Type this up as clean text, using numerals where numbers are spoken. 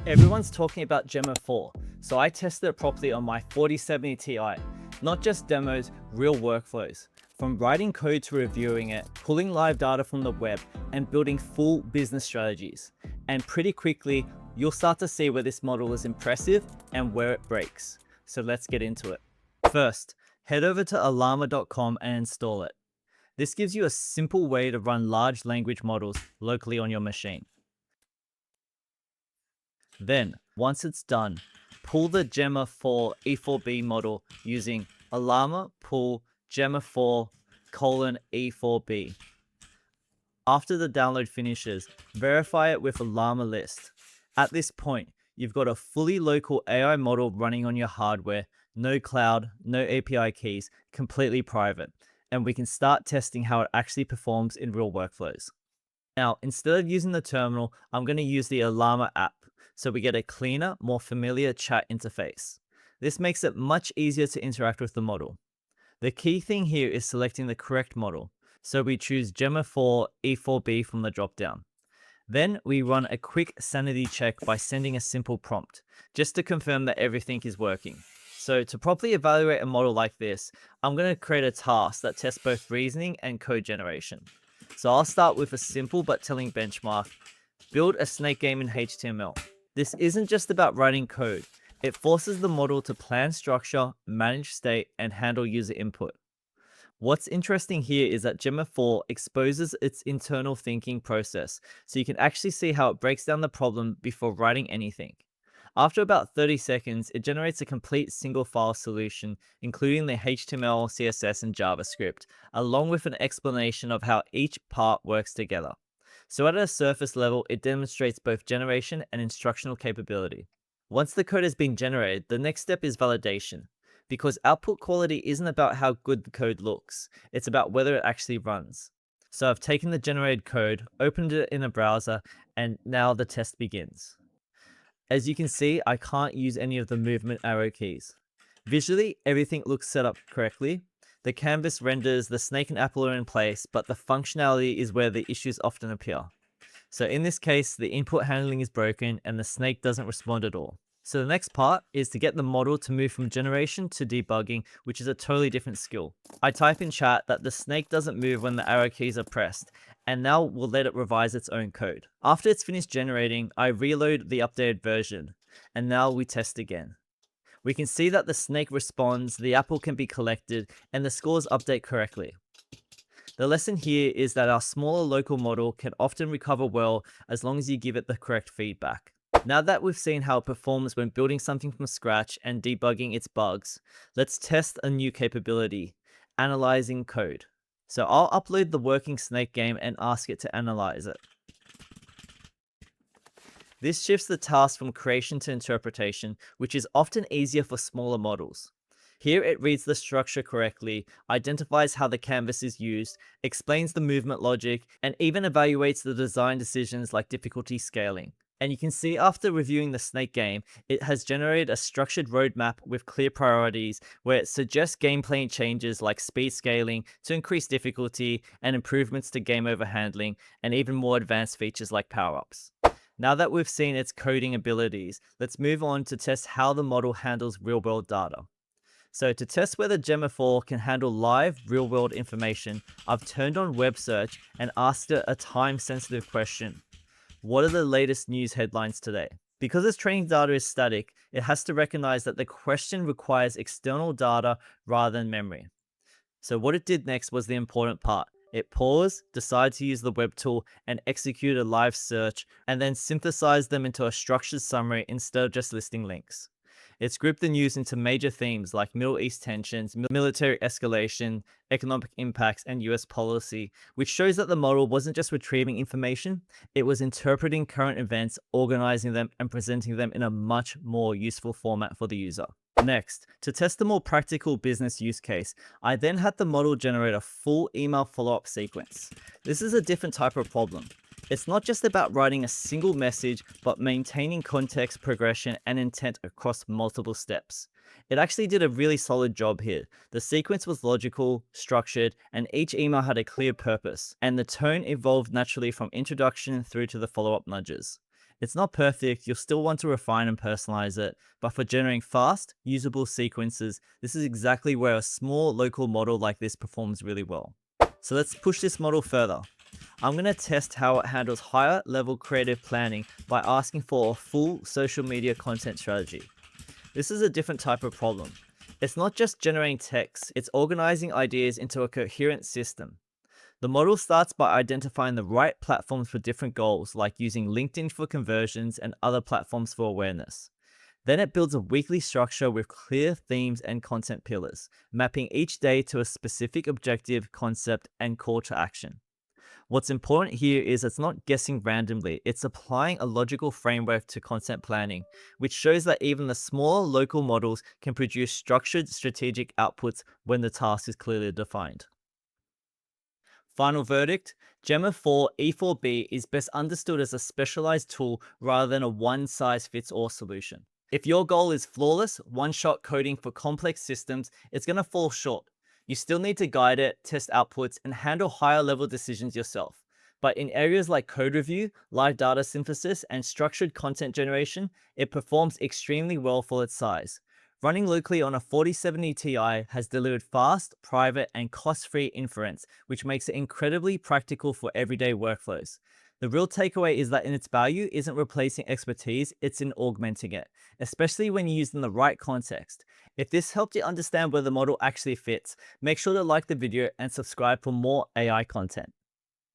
Everyone's talking about Gemma 4, so I tested it properly on my 4070 Ti. Not just demos, real workflows. From writing code to reviewing it, pulling live data from the web, and building full business strategies. And pretty quickly, you'll start to see where this model is impressive and where it breaks. So let's get into it. First, head over to alarma.com and install it. This gives you a simple way to run large language models locally on your machine. Then, once it's done, pull the Gemma 4 E4B model using alarma pull Gemma 4 E4B. After the download finishes, verify it with alarma list. At this point, you've got a fully local AI model running on your hardware, no cloud, no API keys, completely private, and we can start testing how it actually performs in real workflows. Now, instead of using the terminal, I'm going to use the Alarma app, so we get a cleaner, more familiar chat interface. This makes it much easier to interact with the model. The key thing here is selecting the correct model, so we choose Gemma 4 E4B from the dropdown. Then we run a quick sanity check by sending a simple prompt, just to confirm that everything is working. So to properly evaluate a model like this, I'm going to create a task that tests both reasoning and code generation. So I'll start with a simple but telling benchmark: build a snake game in HTML. This isn't just about writing code. It forces the model to plan structure, manage state, and handle user input. What's interesting here is that Gemma 4 exposes its internal thinking process, so you can actually see how it breaks down the problem before writing anything. After about 30 seconds, it generates a complete single file solution, including the HTML, CSS, and JavaScript, along with an explanation of how each part works together. So at a surface level, it demonstrates both generation and instructional capability. Once the code has been generated, the next step is validation, because output quality isn't about how good the code looks, it's about whether it actually runs. So I've taken the generated code, opened it in a browser, and now the test begins. As you can see, I can't use any of the movement arrow keys. Visually, everything looks set up correctly. The canvas renders, the snake and apple are in place, but the functionality is where the issues often appear. So in this case, the input handling is broken and the snake doesn't respond at all. So the next part is to get the model to move from generation to debugging, which is a totally different skill. I type in chat that the snake doesn't move when the arrow keys are pressed, and now we'll let it revise its own code. After it's finished generating, I reload the updated version, and now we test again. We can see that the snake responds, the apple can be collected, and the scores update correctly. The lesson here is that our smaller local model can often recover well as long as you give it the correct feedback. Now that we've seen how it performs when building something from scratch and debugging its bugs, let's test a new capability: analyzing code. So I'll upload the working snake game and ask it to analyze it. This shifts the task from creation to interpretation, which is often easier for smaller models. Here it reads the structure correctly, identifies how the canvas is used, explains the movement logic, and even evaluates the design decisions like difficulty scaling. And you can see after reviewing the snake game, it has generated a structured roadmap with clear priorities where it suggests gameplay changes like speed scaling to increase difficulty and improvements to game over handling, and even more advanced features like power-ups. Now that we've seen its coding abilities, let's move on to test how the model handles real-world data. So to test whether Gemma 4 can handle live, real-world information, I've turned on web search and asked it a time-sensitive question: what are the latest news headlines today? Because its training data is static, it has to recognize that the question requires external data rather than memory. So what it did next was the important part. It paused, decided to use the web tool, and executed a live search, and then synthesized them into a structured summary instead of just listing links. It's grouped the news into major themes like Middle East tensions, military escalation, economic impacts, and US policy, which shows that the model wasn't just retrieving information, it was interpreting current events, organizing them, and presenting them in a much more useful format for the user. Next, to test a more practical business use case, I then had the model generate a full email follow-up sequence. This is a different type of problem. It's not just about writing a single message, but maintaining context, progression, and intent across multiple steps. It actually did a really solid job here. The sequence was logical, structured, and each email had a clear purpose, and the tone evolved naturally from introduction through to the follow-up nudges. It's not perfect, you'll still want to refine and personalize it, but for generating fast, usable sequences, this is exactly where a small local model like this performs really well. So let's push this model further. I'm going to test how it handles higher level creative planning by asking for a full social media content strategy. This is a different type of problem. It's not just generating text, it's organizing ideas into a coherent system. The model starts by identifying the right platforms for different goals, like using LinkedIn for conversions and other platforms for awareness. Then it builds a weekly structure with clear themes and content pillars, mapping each day to a specific objective, concept, and call to action. What's important here is it's not guessing randomly, it's applying a logical framework to content planning, which shows that even the smaller local models can produce structured strategic outputs when the task is clearly defined. Final verdict, Gemma 4 E4B is best understood as a specialized tool rather than a one-size-fits-all solution. If your goal is flawless, one-shot coding for complex systems, it's going to fall short. You still need to guide it, test outputs, and handle higher-level decisions yourself. But in areas like code review, live data synthesis, and structured content generation, it performs extremely well for its size. Running locally on a 4070 Ti has delivered fast, private, and cost-free inference, which makes it incredibly practical for everyday workflows. The real takeaway is that in its value isn't replacing expertise, it's in augmenting it, especially when used in the right context. If this helped you understand where the model actually fits, make sure to like the video and subscribe for more AI content.